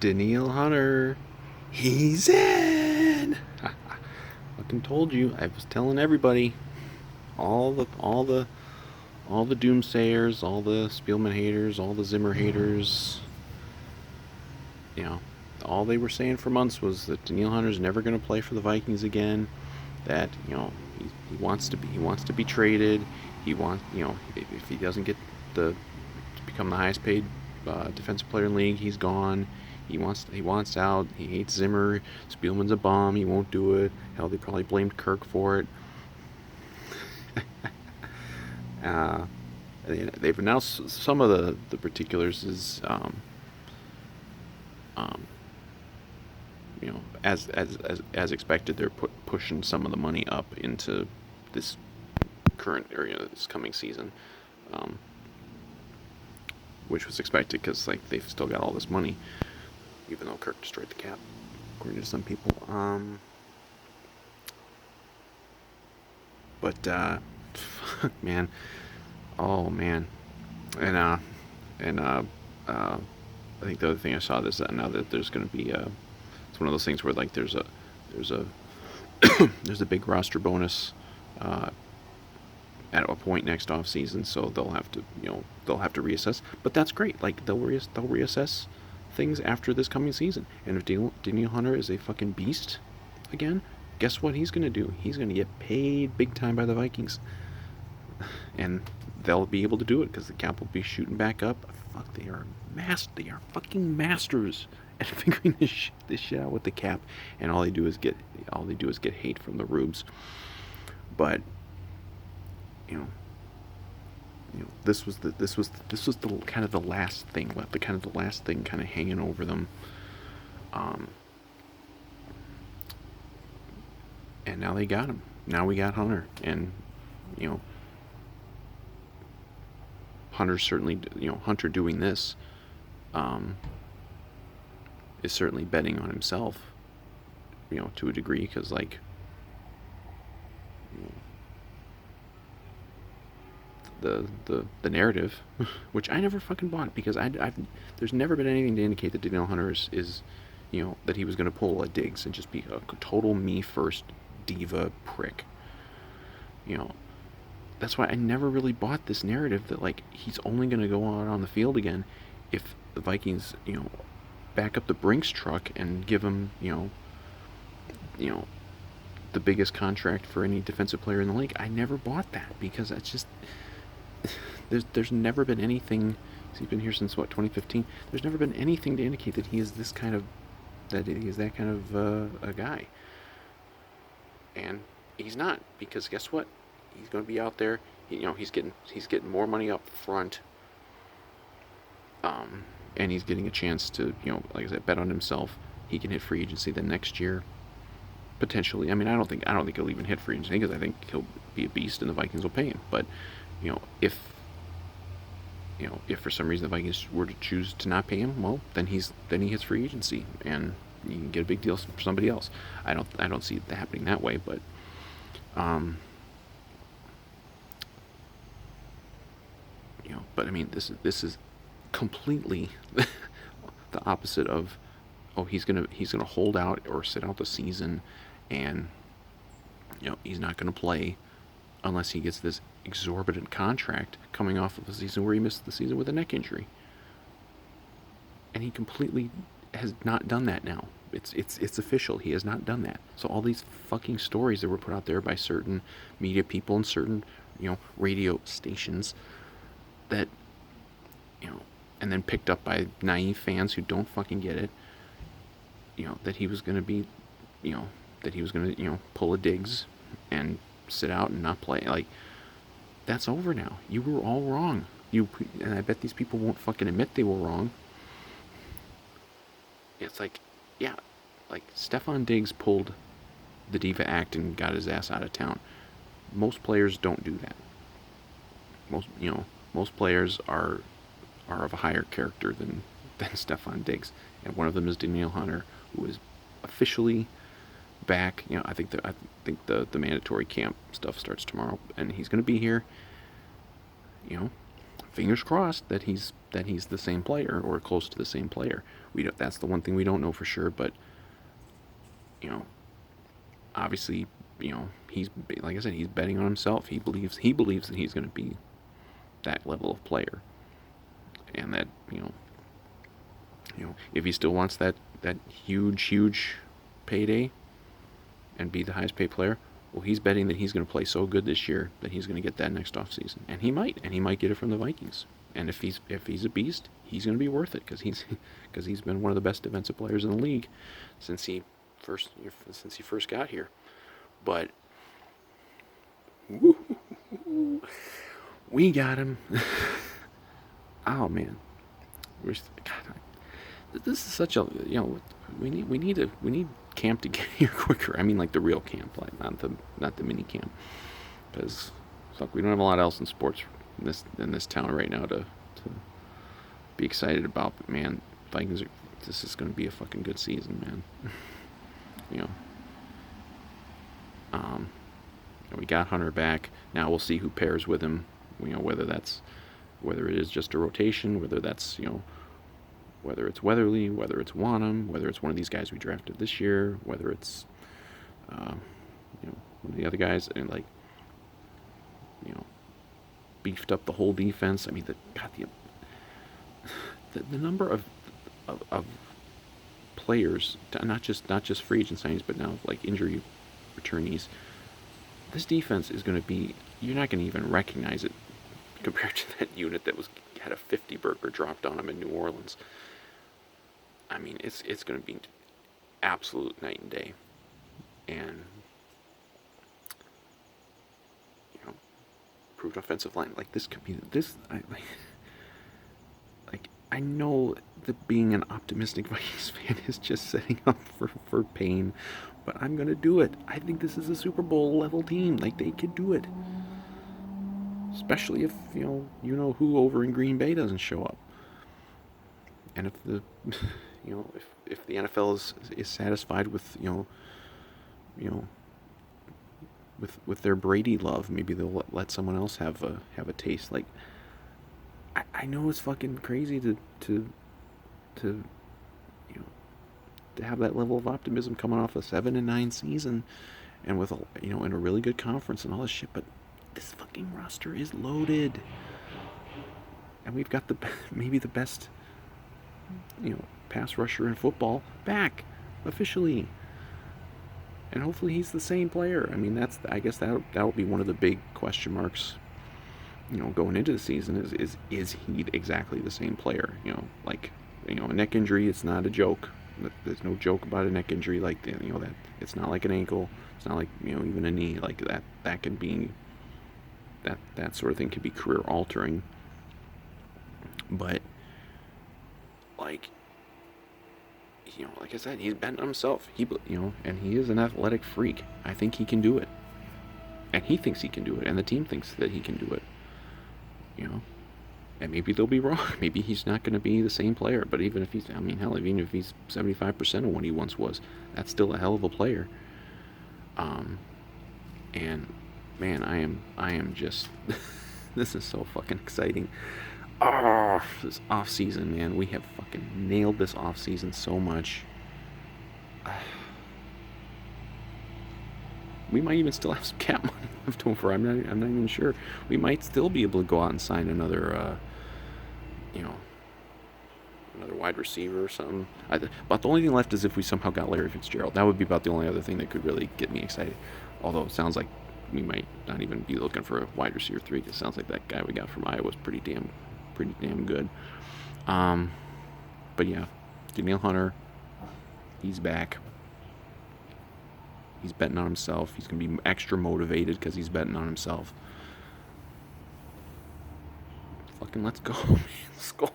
Danielle Hunter, he's in. Fucking told you. I was telling everybody, all the doomsayers, all the Spielman haters, all the Zimmer haters. You know, all they were saying for months was that Danielle Hunter's never going to play for the Vikings again. That he wants to be traded. He wants if he doesn't get the to become the highest paid defensive player in the league, he's gone. He wants out. He hates Zimmer. Spielman's a bum. He won't do it. Hell, they probably blamed Kirk for it. Uh, they've announced some of the particulars is um, as expected, they're pushing some of the money up into this current area, this coming season, um, which was expected because like they've still got all this money, even though Kirk destroyed the cap, according to some people. But fuck, man, oh man, and and I think the other thing I saw is that now that there's going to be it's one of those things where like there's a there's a big roster bonus uh, at a point next off season, so they'll have to reassess. But that's great. Like they'll reassess things after this coming season. And if Daniel Hunter is a fucking beast again, guess what he's gonna do? He's gonna get paid big time by the Vikings, and they'll be able to do it because the cap will be shooting back up. Fuck, they are fucking masters at figuring this shit out with the cap, and all they do is get hate from the rubes. But you know, this was the kind of the last thing left, the kind of the last thing kind of hanging over them. Um, and now they got him. Now we got Hunter, and you know, Hunter doing this, um, is certainly betting on himself, to a degree, because like the narrative, which I never fucking bought because I've there's never been anything to indicate that Danielle Hunter is that he was going to pull a Diggs and just be a total me first diva prick. You know, that's why I never really bought this narrative that like he's only going to go out on the field again if the Vikings back up the Brinks truck and give him you know the biggest contract for any defensive player in the league. I never bought that because that's just there's never been anything. He's been here since what, 2015. There's never been anything to indicate that he is that kind of a guy, and he's not, because guess what? He's going to be out there. He's getting more money up front, and he's getting a chance to like I said, bet on himself. He can hit free agency the next year potentially. I mean, I don't think he'll even hit free agency because I think he'll be a beast and the Vikings will pay him. But if if for some reason the Vikings were to choose to not pay him, well, then he hits free agency and you can get a big deal for somebody else. I don't see it happening that way, but but I mean, this is completely the opposite of, oh, he's gonna hold out or sit out the season, and he's not gonna play unless he gets this exorbitant contract coming off of a season where he missed the season with a neck injury, and he completely has not done that now. It's official. He has not done that. So all these fucking stories that were put out there by certain media people and certain radio stations that and then picked up by naive fans who don't fucking get it, that he was going to be, that he was going to, pull a Diggs and sit out and not play. Like, that's over now. You were all wrong. And I bet these people won't fucking admit they were wrong. It's like, yeah, like Stefon Diggs pulled the diva act and got his ass out of town. Most players don't do that. Most players are of a higher character than Stefon Diggs, and one of them is Danielle Hunter, who is officially back. I think the mandatory camp stuff starts tomorrow, and he's going to be here. Fingers crossed that he's that he's the same player or close to the same player. That's the one thing we don't know for sure, but you know, obviously, you know, he's like I said, he's betting on himself. He believes that he's going to be that level of player, and that if he still wants that huge payday and be the highest paid player, well, he's betting that he's going to play so good this year that he's going to get that next off season, and he might get it from the Vikings. And if he's a beast, he's going to be worth it because he's been one of the best defensive players in the league since he first got here. But we got him. Oh man, this is such a we need camp to get here quicker. I mean, like the real camp, like not the mini camp, because fuck, we don't have a lot else in sports in this town right now to be excited about. But man, Vikings this is going to be a fucking good season, man. you know, we got Hunter back. Now we'll see who pairs with him. Whether it is just a rotation, whether it's Weatherly, whether it's Wanham, whether it's one of these guys we drafted this year, whether it's one of the other guys, and beefed up the whole defense. I mean, the number of players, not just free agent signings, but now like injury returnees. This defense is going to be, you're not going to even recognize it compared to that unit that had a 50 burger dropped on them in New Orleans. I mean, it's going to be absolute night and day, and improved offensive line like this could be this. I know that being an optimistic Vikings fan is just setting up for pain, but I'm going to do it. I think this is a Super Bowl level team. Like, they could do it. Especially if, you know who over in Green Bay doesn't show up. And if the, if the NFL is satisfied with, with their Brady love, maybe they'll let someone else have a taste. Like, I know it's fucking crazy to have that level of optimism coming off a 7-9 season, and with in a really good conference and all this shit, but this fucking roster is loaded, and we've got maybe the best pass rusher in football back officially, and hopefully he's the same player. I mean, I guess that'll be one of the big question marks going into the season is he exactly the same player? A neck injury, it's not a joke. There's no joke about a neck injury like that. That it's not like an ankle. It's not like even a knee. Like that can be that sort of thing could be career altering. But like I said, he's betting on himself. And he is an athletic freak. I think he can do it, and he thinks he can do it, and the team thinks that he can do it. And maybe they'll be wrong. Maybe he's not going to be the same player. But even if even if he's 75% of what he once was, that's still a hell of a player. And man, I am just this is so fucking exciting. Oh, this off season, man, we have fucking nailed this off season so much. We might even still have some cap money left over. I'm not even sure. We might still be able to go out and sign another, another wide receiver or something. But the only thing left is if we somehow got Larry Fitzgerald. That would be about the only other thing that could really get me excited. Although it sounds like we might not even be looking for a wide receiver 3. It sounds like that guy we got from Iowa was pretty damn good. But yeah, Danielle Hunter, he's back. He's betting on himself. He's going to be extra motivated because he's betting on himself. Fucking let's go, man. SKOL.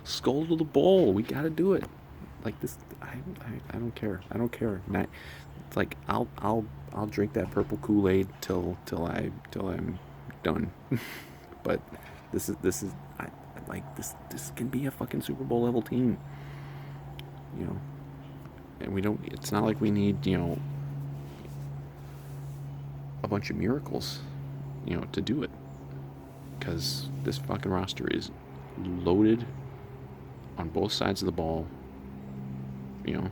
SKOL to the bowl. We got to do it. Like this, I don't care. I don't care. It's like I'll drink that purple Kool-Aid till I'm done. But this can be a fucking Super Bowl level team. And we don't. It's not like we need a bunch of miracles, to do it. Because this fucking roster is loaded on both sides of the ball. You know,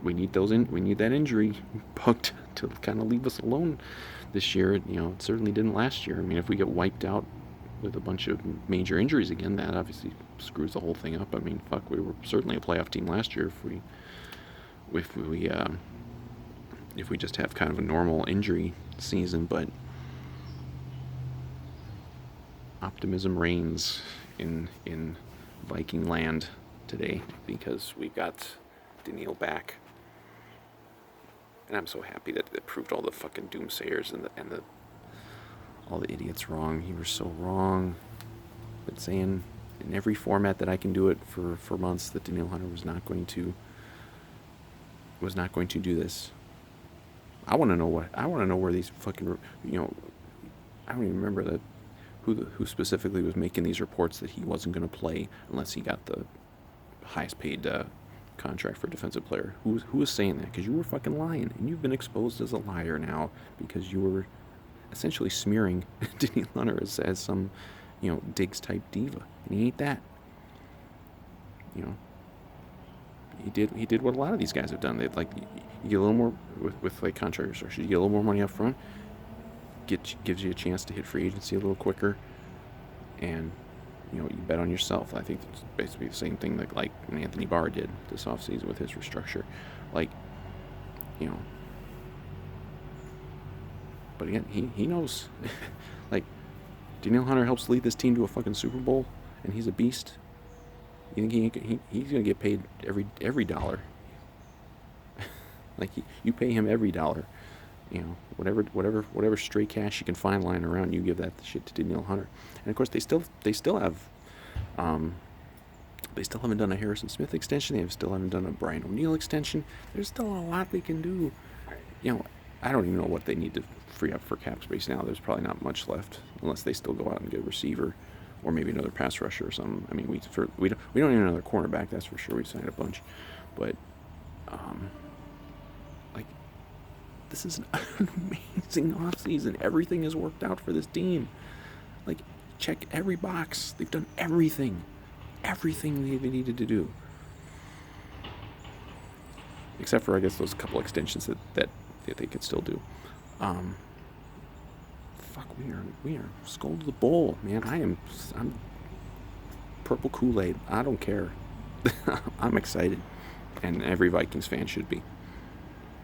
we need that injury bug to kind of leave us alone this year. You know, it certainly didn't last year. I mean, if we get wiped out with a bunch of major injuries again, that obviously screws the whole thing up. I mean, fuck, we were certainly a playoff team last year if we just have kind of a normal injury season. But optimism reigns in Viking land today because we got Danielle back, and I'm so happy that it proved all the fucking doomsayers and all the idiots wrong. You were so wrong. Been saying in every format that I can do it for months that Danielle Hunter was not going to do this. I want to know where these fucking, you know, I don't even remember who specifically was making these reports that he wasn't going to play unless he got the highest paid contract for defensive player. Who was saying that? Because you were fucking lying, and you've been exposed as a liar now because you were essentially smearing Danielle Hunter as some, you know, Diggs type diva, and he ain't that. You know, he did what a lot of these guys have done. They like you get a little more with like contract restrictions. You get a little more money up front. Gives you a chance to hit free agency a little quicker, and you know, you bet on yourself. I think it's basically the same thing like Anthony Barr did this offseason with his restructure. Like, you know, but again, he knows. Like, Danielle Hunter helps lead this team to a fucking Super Bowl, and he's a beast. You think he's gonna get paid every dollar? Like, you pay him every dollar. You know, whatever stray cash you can find lying around, you give that shit to Danielle Hunter. And of course, they still have, they still haven't done a Harrison Smith extension. They still haven't done a Brian O'Neill extension. There's still a lot they can do. You know, I don't even know what they need to free up for cap space now. There's probably not much left unless they still go out and get a receiver or maybe another pass rusher or something. I mean, we don't need another cornerback, that's for sure. We signed a bunch, but like, this is an amazing offseason. Everything has worked out for this team. Like, check every box. They've done everything they needed to do, except for, I guess, those couple extensions that they could still do. Fuck, we are SKOL to the bowl, man. I'm purple Kool-Aid. I don't care. I'm excited, and every Vikings fan should be.